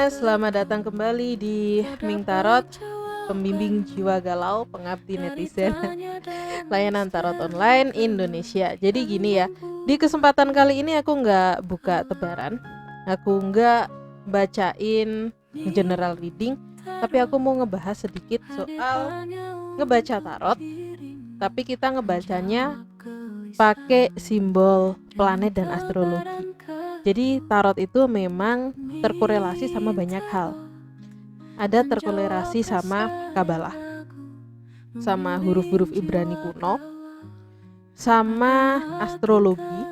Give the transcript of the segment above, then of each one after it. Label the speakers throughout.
Speaker 1: selamat datang kembali di Ming Tarot, pembimbing jiwa galau, pengabdi netizen, layanan tarot online Indonesia. Jadi gini ya, di kesempatan kali ini aku nggak buka tebaran, aku nggak bacain general reading, tapi aku mau ngebahas sedikit soal ngebaca tarot, tapi kita ngebacanya pakai simbol planet dan astrologi. Jadi tarot itu memang terkorelasi sama banyak hal. Ada terkorelasi sama Kabalah, sama huruf-huruf Ibrani kuno, sama astrologi,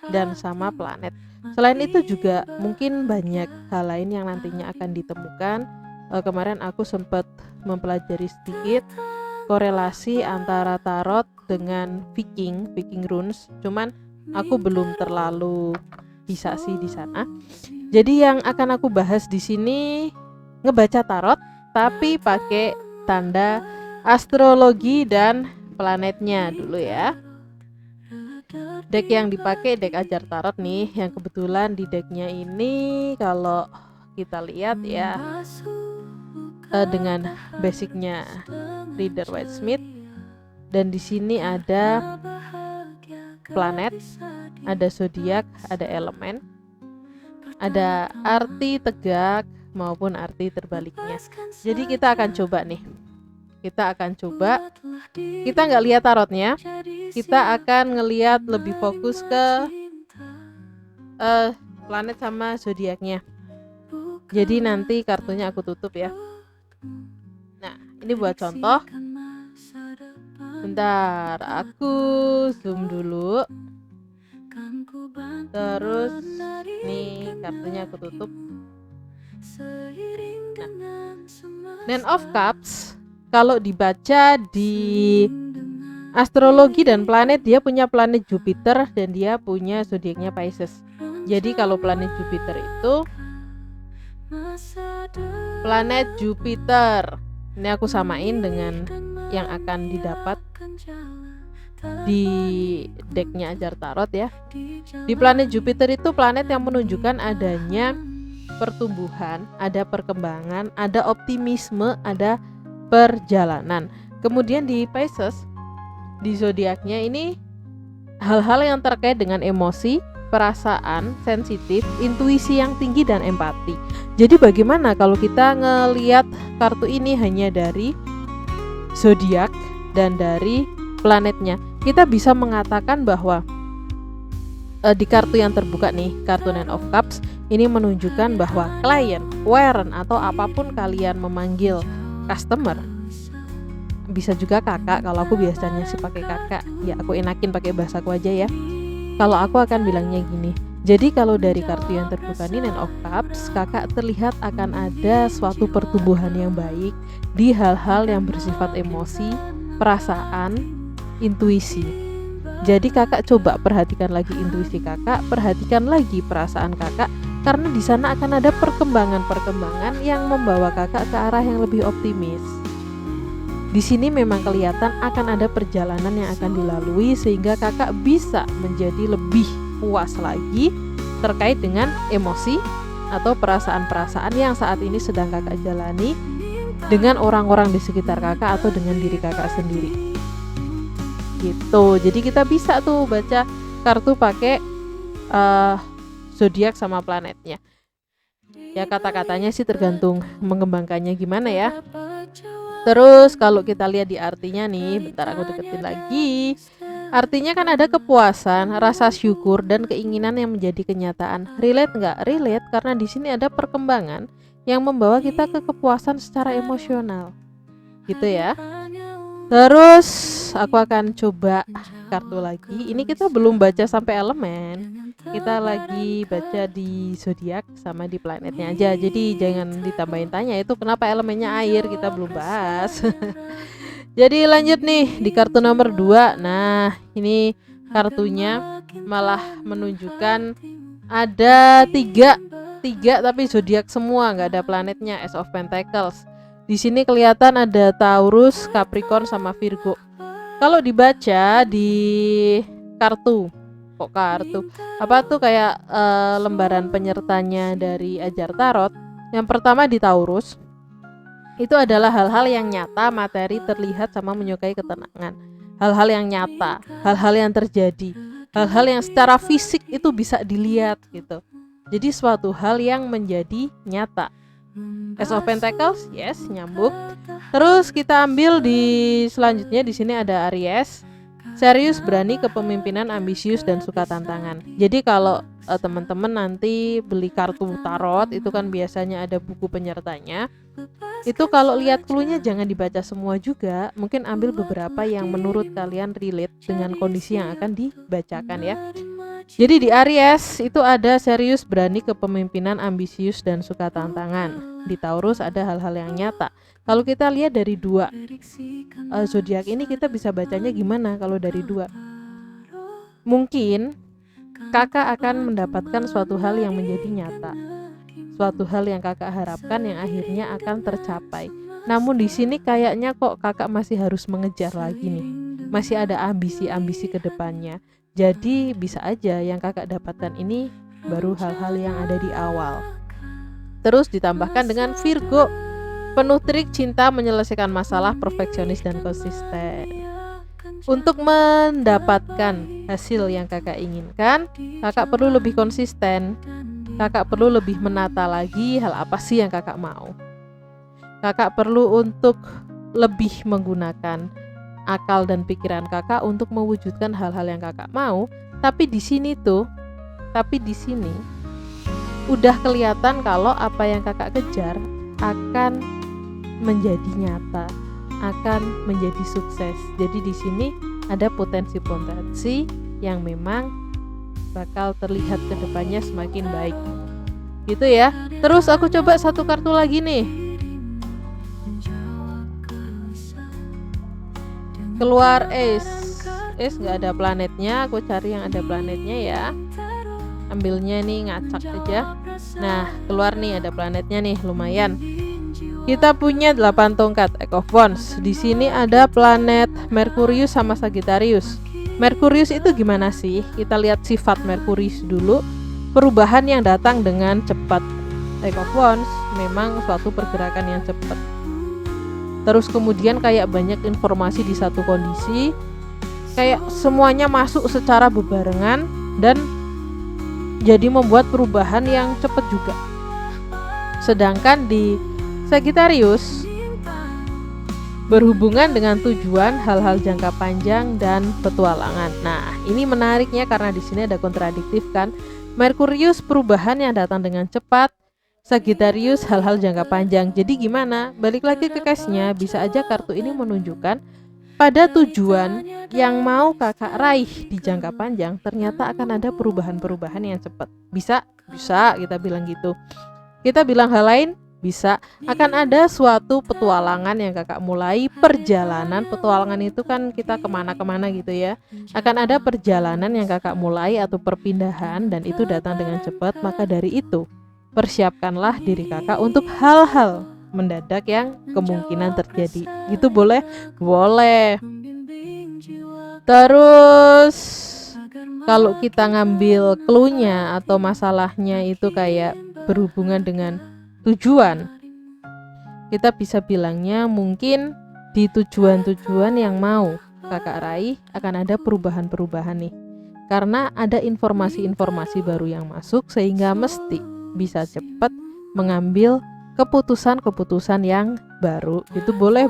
Speaker 1: dan sama planet. Selain itu juga mungkin banyak hal lain yang nantinya akan ditemukan. Kemarin aku sempat mempelajari sedikit korelasi antara tarot dengan Viking runes, cuman aku belum terlalu bisa sih di sana. Jadi yang akan aku bahas di sini ngebaca tarot tapi pakai tanda astrologi dan planetnya dulu ya. Deck yang dipakai deck ajar tarot nih, yang kebetulan di decknya ini kalau kita lihat ya dengan basicnya Rider Waite Smith, dan di sini ada planet, ada zodiak, ada elemen, ada arti tegak maupun arti terbaliknya. Jadi kita akan coba nih, kita nggak lihat tarotnya, kita akan ngelihat lebih fokus ke planet sama zodiaknya. Jadi nanti kartunya aku tutup ya. Nah, ini buat contoh. Bentar, aku zoom dulu. Terus nih kartunya aku tutup. Nah, Nine of Cups kalau dibaca di astrologi dan planet, dia punya planet Jupiter dan dia punya zodiaknya Pisces. Jadi kalau planet Jupiter itu planet Jupiter, ini aku samain dengan yang akan didapat di decknya ajar tarot ya. Di planet Jupiter itu planet yang menunjukkan adanya pertumbuhan, ada perkembangan, ada optimisme, ada perjalanan. Kemudian di Pisces, di zodiaknya ini hal-hal yang terkait dengan emosi, perasaan, sensitif, intuisi yang tinggi dan empati. Jadi bagaimana kalau kita ngelihat kartu ini hanya dari zodiak dan dari planetnya? Kita bisa mengatakan bahwa di kartu yang terbuka nih, kartu Nine of Cups, ini menunjukkan bahwa klien, parent, atau apapun kalian memanggil customer, bisa juga kakak. Kalau aku biasanya sih pakai kakak, ya aku enakin pakai bahasaku aja ya. Kalau aku akan bilangnya gini, jadi kalau dari kartu yang terbuka ini Nine of Cups, kakak terlihat akan ada suatu pertumbuhan yang baik di hal-hal yang bersifat emosi, perasaan, intuisi. Jadi kakak coba perhatikan lagi intuisi kakak, perhatikan lagi perasaan kakak, karena di sana akan ada perkembangan-perkembangan yang membawa kakak ke arah yang lebih optimis. Di sini memang kelihatan akan ada perjalanan yang akan dilalui sehingga kakak bisa menjadi lebih puas lagi terkait dengan emosi atau perasaan-perasaan yang saat ini sedang kakak jalani dengan orang-orang di sekitar kakak atau dengan diri kakak sendiri. Gitu. Jadi kita bisa tuh baca kartu pakai zodiak sama planetnya. Ya kata-katanya sih tergantung mengembangkannya gimana ya. Terus kalau kita lihat di artinya nih, bentar aku deketin lagi. Artinya kan ada kepuasan, rasa syukur, dan keinginan yang menjadi kenyataan. Relate nggak? Relate, karena di sini ada perkembangan yang membawa kita ke kepuasan secara emosional. Gitu ya. Terus aku akan coba kartu lagi. Ini kita belum baca sampai elemen, kita lagi baca di zodiak sama di planetnya aja. Jadi jangan ditambahin tanya itu kenapa elemennya air, kita belum bahas. Jadi lanjut nih di kartu nomor 2. Nah ini kartunya malah menunjukkan ada tiga tapi zodiak semua, nggak ada planetnya. Ace of Pentacles. Di sini kelihatan ada Taurus, Capricorn, sama Virgo. Kalau dibaca di kartu, apa tuh kayak lembaran penyertanya dari ajar tarot, Yang pertama di Taurus, itu adalah hal-hal yang nyata, materi, terlihat, sama menyukai ketenangan. Hal-hal yang nyata, hal-hal yang terjadi, hal-hal yang secara fisik itu bisa dilihat gitu. Jadi suatu hal yang menjadi nyata. Ace of Pentacles, yes, nyambung. Terus kita ambil di selanjutnya, di sini ada Aries. Serius, berani, kepemimpinan, ambisius, dan suka tantangan. Jadi kalau teman-teman nanti beli kartu tarot, itu kan biasanya ada buku penyertanya. Itu kalau lihat cluenya jangan dibaca semua juga, mungkin ambil beberapa yang menurut kalian relate dengan kondisi yang akan dibacakan ya. Jadi di Aries itu ada serius, berani, kepemimpinan, ambisius, dan suka tantangan. Di Taurus ada hal-hal yang nyata. Kalau kita lihat dari dua zodiak ini, kita bisa bacanya gimana kalau dari dua? Mungkin kakak akan mendapatkan suatu hal yang menjadi nyata, suatu hal yang kakak harapkan yang akhirnya akan tercapai. Namun di sini kayaknya kok kakak masih harus mengejar lagi nih, masih ada ambisi-ambisi ke depannya. Jadi bisa aja yang kakak dapatkan ini baru hal-hal yang ada di awal. Terus ditambahkan dengan Virgo, penuh trik, cinta, menyelesaikan masalah, perfeksionis, dan konsisten. Untuk mendapatkan hasil yang kakak inginkan, kakak perlu lebih konsisten. Kakak perlu lebih menata lagi hal apa sih yang kakak mau. Kakak perlu untuk lebih menggunakan akal dan pikiran kakak untuk mewujudkan hal-hal yang kakak mau. Tapi di sini udah kelihatan kalau apa yang kakak kejar akan menjadi nyata, akan menjadi sukses. Jadi di sini ada potensi-potensi yang memang bakal terlihat ke depannya semakin baik. Gitu ya. Terus aku coba satu kartu lagi nih. Keluar Ace nggak ada planetnya, aku cari yang ada planetnya ya. Ambilnya nih ngacak aja. Nah, keluar nih ada planetnya nih, lumayan. Kita punya 8 tongkat, Eight of Wands. Di sini ada planet Merkurius sama Sagittarius. Merkurius itu gimana sih? Kita lihat sifat Merkurius dulu. Perubahan yang datang dengan cepat. Eight of Wands memang suatu pergerakan yang cepat. Terus kemudian kayak banyak informasi di satu kondisi, kayak semuanya masuk secara bebarengan dan jadi membuat perubahan yang cepat juga. Sedangkan di Sagittarius berhubungan dengan tujuan, hal-hal jangka panjang, dan petualangan. Nah, ini menariknya karena di sini ada kontradiktif kan. Merkurius perubahan yang datang dengan cepat, Sagittarius hal-hal jangka panjang. Jadi gimana? Balik lagi ke case-nya, bisa aja kartu ini menunjukkan pada tujuan yang mau kakak raih di jangka panjang ternyata akan ada perubahan-perubahan yang cepat. Bisa kita bilang gitu. Kita bilang hal lain, bisa akan ada suatu petualangan yang kakak mulai, perjalanan. Petualangan itu kan kita kemana-kemana gitu ya. Akan ada perjalanan yang kakak mulai atau perpindahan dan itu datang dengan cepat. Maka dari itu persiapkanlah diri kakak untuk hal-hal mendadak yang kemungkinan terjadi. Gitu boleh? Boleh. Terus kalau kita ngambil clue-nya atau masalahnya itu kayak berhubungan dengan tujuan, kita bisa bilangnya mungkin di tujuan-tujuan yang mau kakak raih akan ada perubahan-perubahan nih. Karena ada informasi-informasi baru yang masuk sehingga mesti bisa cepat mengambil keputusan-keputusan yang baru. Itu boleh.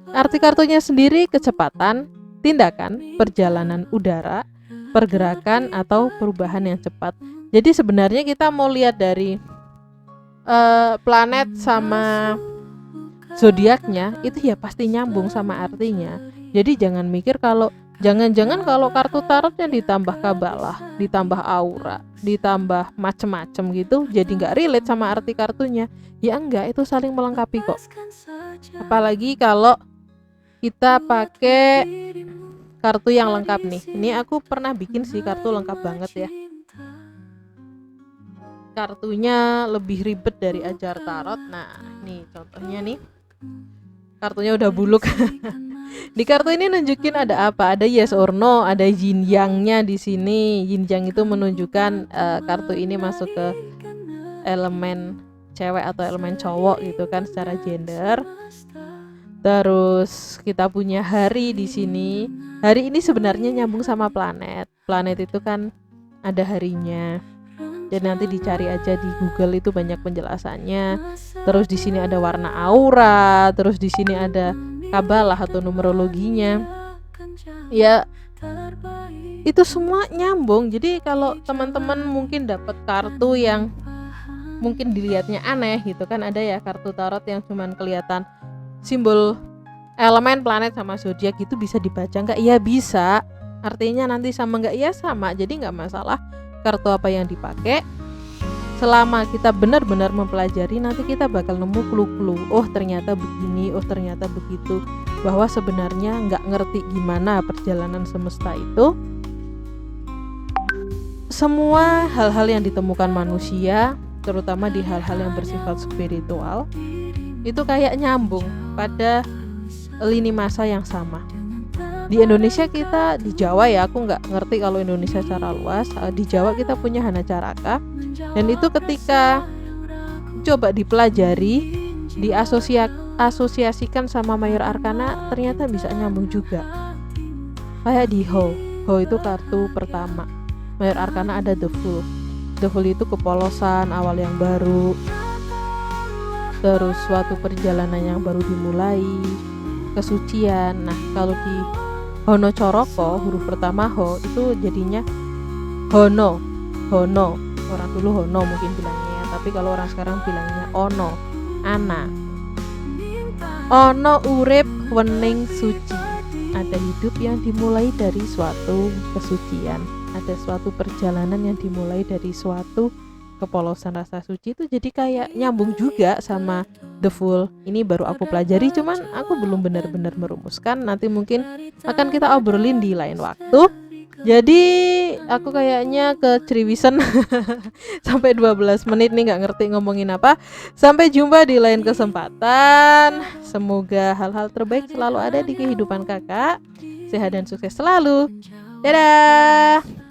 Speaker 1: Arti kartunya sendiri kecepatan, tindakan, perjalanan udara, pergerakan atau perubahan yang cepat. Jadi sebenarnya kita mau lihat dari planet sama zodiaknya itu ya pasti nyambung sama artinya. Jadi jangan mikir kalau jangan-jangan kalau kartu tarotnya ditambah kabalah, ditambah aura, ditambah macem-macem gitu, jadi nggak relate sama arti kartunya. Ya enggak, itu saling melengkapi kok. Apalagi kalau kita pakai kartu yang lengkap nih. Ini aku pernah bikin sih kartu lengkap banget ya. Kartunya lebih ribet dari Ajar Tarot. Nah, nih contohnya nih. Kartunya udah buluk. Di kartu ini nunjukin ada apa? Ada yes or no, ada yin yang-nya di sini. Yin yang itu menunjukkan kartu ini masuk ke elemen cewek atau elemen cowok gitu kan secara gender. Terus kita punya hari di sini. Hari ini sebenarnya nyambung sama planet. Planet itu kan ada harinya. Jadi nanti dicari aja di Google, itu banyak penjelasannya. Terus di sini ada warna aura, terus di sini ada kabalah atau numerologinya. Ya, itu semua nyambung. Jadi kalau teman-teman mungkin dapat kartu yang mungkin dilihatnya aneh gitu kan, ada ya kartu tarot yang cuman kelihatan simbol elemen, planet sama zodiak, gitu bisa dibaca nggak? Iya bisa. Artinya nanti sama nggak? Iya sama. Jadi nggak masalah kartu apa yang dipakai. Selama kita benar-benar mempelajari, nanti kita bakal nemu clue-clue. Oh ternyata begini, oh ternyata begitu. Bahwa sebenarnya nggak ngerti gimana perjalanan semesta itu. Semua hal-hal yang ditemukan manusia, terutama di hal-hal yang bersifat spiritual, itu kayak nyambung pada lini masa yang sama. Di Indonesia kita, di Jawa ya, aku nggak ngerti kalau Indonesia secara luas. Di Jawa kita punya Hana Caraka, dan itu ketika coba dipelajari, diasosiasikan sama Mayor Arkana, ternyata bisa nyambung juga. Kayak di Ho itu kartu pertama. Mayor Arkana ada The Fool. The Fool itu kepolosan, awal yang baru, terus suatu perjalanan yang baru dimulai, kesucian. Nah kalau di Hono Coroko, huruf pertama Ho, itu jadinya Hono. Orang dulu Hono mungkin bilangnya, tapi kalau orang sekarang bilangnya Ono, Ana. Ono urip wening suci. Ada hidup yang dimulai dari suatu kesucian. Ada suatu perjalanan yang dimulai dari suatu kepolosan rasa suci. Itu jadi kayak nyambung juga sama The Fool. Ini baru aku pelajari, cuman aku belum benar-benar merumuskan. Nanti mungkin akan kita obrolin di lain waktu. Jadi aku kayaknya keceriwisan sampai 12 menit nih, gak ngerti ngomongin apa. Sampai jumpa di lain kesempatan. Semoga hal-hal terbaik selalu ada di kehidupan kakak. Sehat dan sukses selalu. Dadah.